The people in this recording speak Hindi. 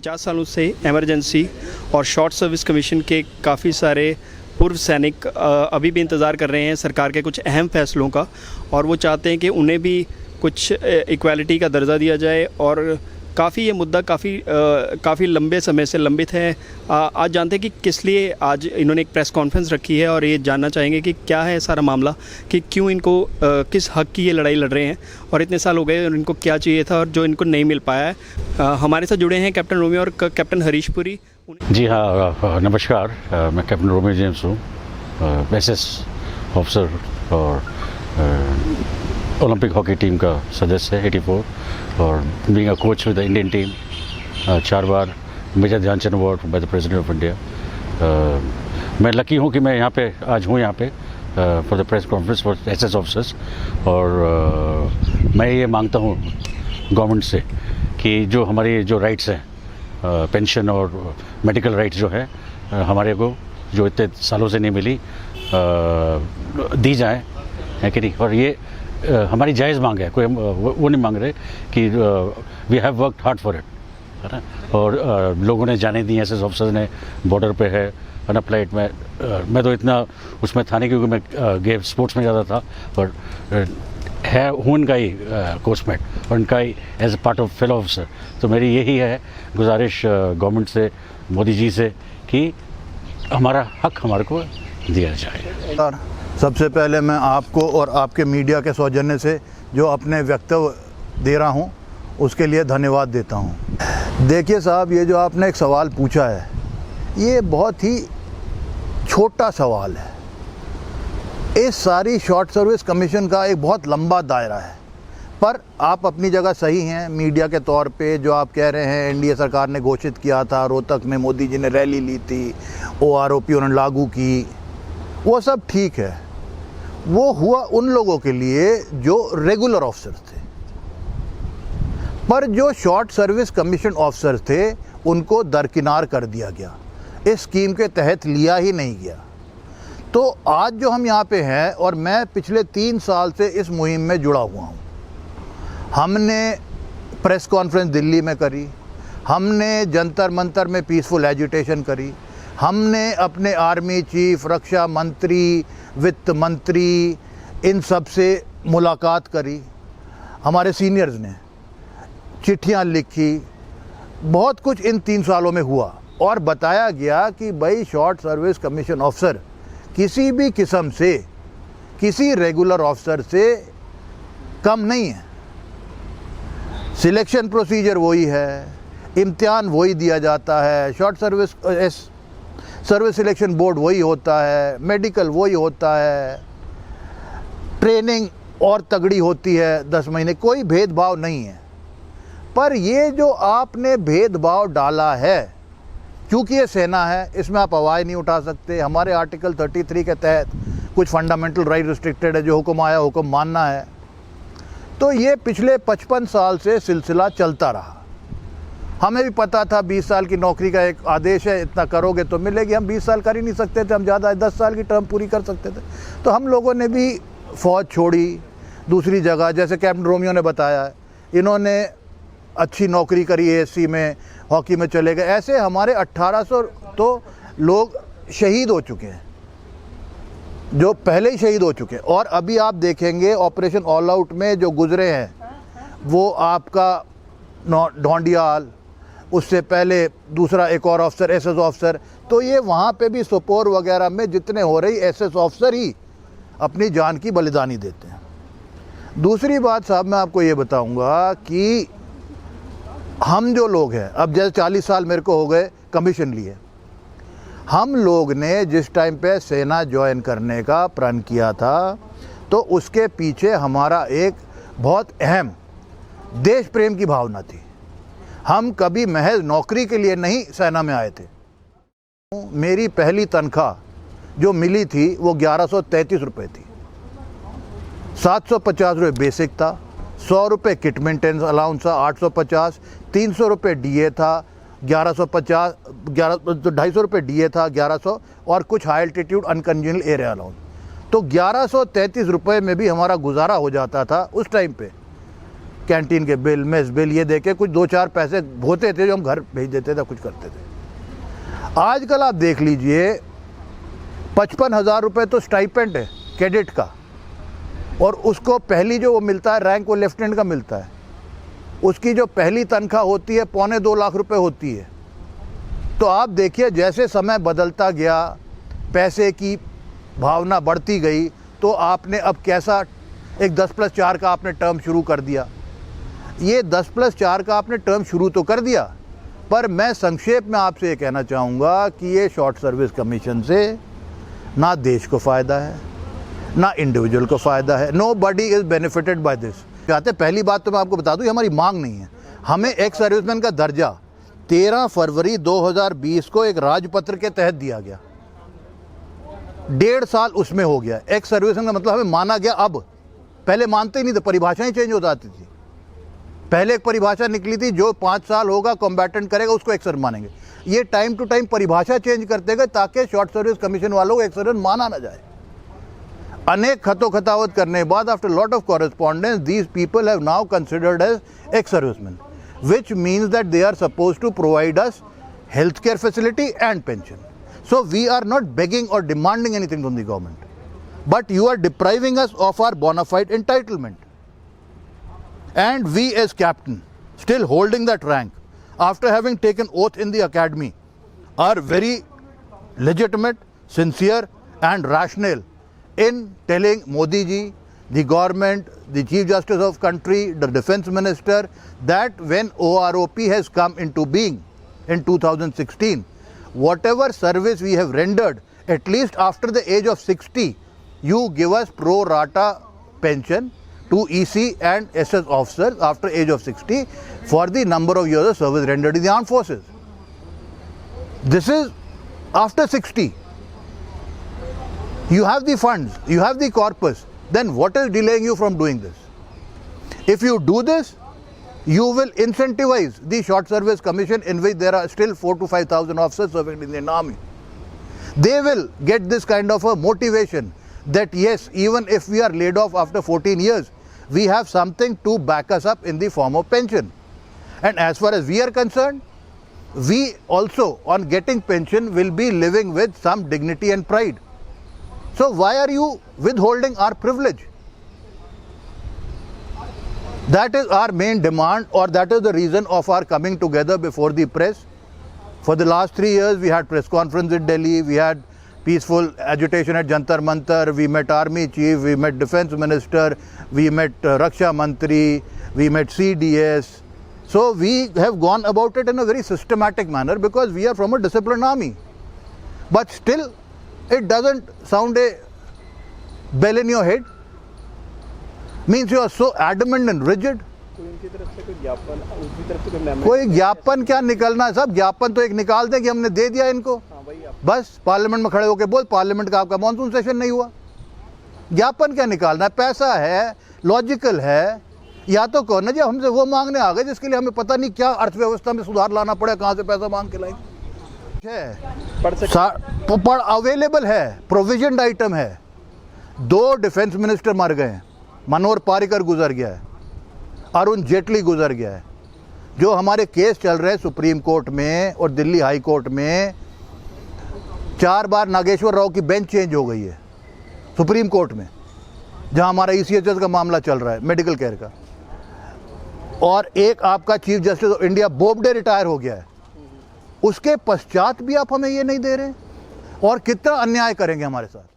50 सालों से इमरजेंसी और शॉर्ट सर्विस कमीशन के काफ़ी सारे पूर्व सैनिक अभी भी इंतज़ार कर रहे हैं सरकार के कुछ अहम फैसलों का, और वो चाहते हैं कि उन्हें भी कुछ इक्वालिटी का दर्जा दिया जाए। और काफ़ी ये मुद्दा काफ़ी लंबे समय से लंबित है। आज जानते हैं कि किस लिए आज इन्होंने एक प्रेस कॉन्फ्रेंस रखी है, और ये जानना चाहेंगे कि क्या है सारा मामला, कि क्यों इनको किस हक़ की ये लड़ाई लड़ रहे हैं और इतने साल हो गए और इनको क्या चाहिए था और जो इनको नहीं मिल पाया है। हमारे साथ जुड़े हैं कैप्टन रोमियो और कैप्टन हरीश पुरी। जी हाँ, नमस्कार। मैं कैप्टन रोमियो जेम्स हूँ, एसएस ऑफिसर और ओलंपिक हॉकी टीम का सदस्य है 84, और being a coach with the Indian team, 4 बार major Dhyan Chand award by the president of India. मैं लकी हूँ कि मैं यहाँ पे आज हूँ यहाँ पे for the press conference for SS officers. और मैं ये मांगता हूँ गवर्नमेंट से कि जो हमारी जो राइट्स हैं, पेंशन और मेडिकल राइट्स जो है हमारे को जो इतने सालों से नहीं मिली, दी जाए, है कि नहीं। और ये हमारी जायज़ मांग है, कोई वो नहीं मांग रहे कि we have worked hard for it, है ना। और लोगों ने जाने दी, एसएस ऑफिसर्स ने बॉर्डर पे है ना फ्लाइट में। मैं तो इतना उसमें था नहीं क्योंकि मैं गेम स्पोर्ट्स में ज़्यादा था, पर है हूँ उनका ही कोचमेट और उनका ही as a part of fellow officer. तो मेरी यही है गुजारिश गवर्नमेंट से, मोदी जी से, कि हमारा हक हमारे को दिया जाए। सबसे पहले मैं आपको और आपके मीडिया के सौजन्य से जो अपने वक्तव्य दे रहा हूँ उसके लिए धन्यवाद देता हूँ। देखिए साहब, ये जो आपने एक सवाल पूछा है, ये बहुत ही छोटा सवाल है। इस सारी शॉर्ट सर्विस कमीशन का एक बहुत लंबा दायरा है, पर आप अपनी जगह सही हैं। मीडिया के तौर पे जो आप कह रहे हैं, एनडीए सरकार ने घोषित किया था, रोहतक में मोदी जी ने रैली ली थी, ओआरओपी उन्होंने लागू की, वो सब ठीक है। वो हुआ उन लोगों के लिए जो रेगुलर ऑफिसर थे, पर जो शॉर्ट सर्विस कमीशन ऑफिसर थे उनको दरकिनार कर दिया गया, इस स्कीम के तहत लिया ही नहीं गया। तो आज जो हम यहाँ पे हैं, और मैं पिछले 3 साल से इस मुहिम में जुड़ा हुआ हूँ। हमने प्रेस कॉन्फ्रेंस दिल्ली में करी, हमने जंतर मंतर में पीसफुल एजिटेशन करी, हमने अपने आर्मी चीफ, रक्षा मंत्री, वित्त मंत्री, इन सब से मुलाकात करी, हमारे सीनियर्स ने चिट्ठियां लिखी, बहुत कुछ इन 3 सालों में हुआ, और बताया गया कि भाई शॉर्ट सर्विस कमीशन ऑफिसर किसी भी किस्म से किसी रेगुलर ऑफिसर से कम नहीं है। सिलेक्शन प्रोसीजर वही है, इम्तिहान वही दिया जाता है, शॉर्ट सर्विस सिलेक्शन बोर्ड वही होता है, मेडिकल वही होता है, ट्रेनिंग और तगड़ी होती है 10 महीने, कोई भेदभाव नहीं है। पर ये जो आपने भेदभाव डाला है, क्योंकि ये सेना है, इसमें आप आवाज़ नहीं उठा सकते। हमारे आर्टिकल 33 के तहत कुछ फंडामेंटल राइट रिस्ट्रिक्टेड है, जो हुक्म आया हुक्म मानना है। तो ये पिछले 55 साल से सिलसिला चलता रहा। हमें भी पता था 20 साल की नौकरी का एक आदेश है, इतना करोगे तो मिलेगी। हम 20 साल कर ही नहीं सकते थे, हम ज़्यादा 10 साल की टर्म पूरी कर सकते थे। तो हम लोगों ने भी फ़ौज छोड़ी दूसरी जगह, जैसे कैप्टन रोमियो ने बताया, इन्होंने अच्छी नौकरी करी एएससी में, हॉकी में चले गए। ऐसे हमारे 1800 तो लोग शहीद हो चुके हैं, जो पहले ही शहीद हो चुके हैं। और अभी आप देखेंगे ऑपरेशन ऑल आउट में जो गुजरे हैं, वो आपका ढोंडियाल, उससे पहले दूसरा एक और ऑफिसर, एसएस ऑफिसर। तो ये वहाँ पे भी सोपोर वगैरह में जितने हो रही, एसएस ऑफिसर ही अपनी जान की बलिदानी देते हैं। दूसरी बात साहब, मैं आपको ये बताऊंगा कि हम जो लोग हैं, अब जैसे 40 साल मेरे को हो गए कमीशन लिए, हम लोग ने जिस टाइम पे सेना ज्वाइन करने का प्रण किया था, तो उसके पीछे हमारा एक बहुत अहम देश प्रेम की भावना थी। हम कभी महज नौकरी के लिए नहीं सेना में आए थे। मेरी पहली तनख्वाह जो मिली थी वो 1133 रुपये थी। 750 रुपये बेसिक था, 100 रुपये किट मेंटेनेंस अलाउंस था, 850, 300 रुपये डीए था, 1150, 250 रुपये डीए था, 1100, और कुछ हाई एल्टीट्यूड अनकंजेनियल एरिया अलाउंस। तो 1133 रुपये में भी हमारा गुजारा हो जाता था उस टाइम पे। कैंटीन के बिल, मेस बिल ये देके कुछ 2-4 पैसे होते थे जो हम घर भेज देते थे, कुछ करते थे। आजकल आप देख लीजिए 55,000 रुपये तो स्टाइपेंड है कैडेट का, और उसको पहली जो वो मिलता है रैंक वो लेफ्टिनेंट का मिलता है, उसकी जो पहली तनख्वाह होती है 2.25 लाख रुपए होती है। तो आप देखिए जैसे समय बदलता गया, पैसे की भावना बढ़ती गई, तो आपने अब कैसा एक 10+4 का आपने टर्म शुरू कर दिया। ये 10+4 का आपने टर्म शुरू तो कर दिया, पर मैं संक्षेप में आपसे ये कहना चाहूँगा कि ये शॉर्ट सर्विस कमीशन से ना देश को फ़ायदा है, ना इंडिविजुअल को फ़ायदा है। Nobody is benefited by this. चाहते पहली बात तो मैं आपको बता दूं, ये हमारी मांग नहीं है। हमें एक्स सर्विसमैन का दर्जा 13 फरवरी 2020 को एक राजपत्र के तहत दिया गया, 1.5 साल उसमें हो गया। एक्स सर्विसमैन का मतलब हमें माना गया। अब पहले मानते ही नहीं थे, परिभाषाएं चेंज हो जाती थी। पहले एक परिभाषा निकली थी, जो 5 साल होगा कॉम्बैटेंट करेगा उसको एक्स सर्विस मानेंगे। ये टाइम टू टाइम परिभाषा चेंज करते गए ताकि शॉर्ट सर्विस कमीशन वालों को एक्स सर्विस माना ना जाए। अनेक खतोखतावत करने के बाद, after lot of correspondence, these people have now considered as ex serviceman, which means that they are supposed to provide us healthcare facility and pension. So we are not begging or demanding anything from the government, but you are depriving us of our bona fide entitlement. And we as captain, still holding that rank, after having taken oath in the academy, are very legitimate, sincere and rational in telling Modi ji, the government, the Chief Justice of country, the Defence Minister, that when OROP has come into being in 2016, whatever service we have rendered, at least after the age of 60, you give us pro rata pension to EC and SS officers after age of 60 for the number of years of service rendered in the armed forces. This is after 60. You have the funds, you have the corpus. Then what is delaying you from doing this? If you do this, you will incentivize the short service commission, in which there are still 4,000 to 5,000 officers serving in the Indian Army. They will get this kind of a motivation that yes, even if we are laid off after 14 years, we have something to back us up in the form of pension. And as far as we are concerned, we also on getting pension will be living with some dignity and pride. So why are you withholding our privilege? That is our main demand, or that is the reason of our coming together before the press. For the last 3 years, we had press conference in Delhi, we had peaceful agitation at Jantar Mantar, we met Army Chief, we met Defence Minister, we met Raksha Mantri, we met CDS. So we have gone about it in a very systematic manner because we are from a disciplined army. But still, it doesn't sound a bell in your head. Means you are so adamant and rigid. कोई ज्ञापन क्या निकलना है? सब ज्ञापन तो एक निकाल दें कि हमने दे दिया इनको, बस पार्लियामेंट में खड़े होकर बोल पार्लियामेंट का आपका मॉनसून सेशन नहीं हुआ। ज्ञापन क्या निकालना है? पैसा है, लॉजिकल है, या तो कहो ना जी हमसे वो मांगने आ गए जिसके लिए हमें पता नहीं क्या अर्थव्यवस्था में सुधार लाना पड़े, कहाँ से पैसा मांग के लाएंगे। पर अवेलेबल है, प्रोविजन आइटम है। 2 डिफेंस मिनिस्टर मर गए हैं, मनोहर पारिकर गुजर गया है, अरुण जेटली गुजर गया है। जो हमारे केस चल रहे हैं सुप्रीम कोर्ट में और दिल्ली हाई कोर्ट में, 4 बार नागेश्वर राव की बेंच चेंज हो गई है सुप्रीम कोर्ट में, जहां हमारा ECHS का मामला चल रहा है, मेडिकल केयर का। और एक आपका chief justice of India Bobde retire हो गया है, उसके पश्चात भी आप हमें ये नहीं दे रहे। और कितना अन्याय करेंगे हमारे साथ।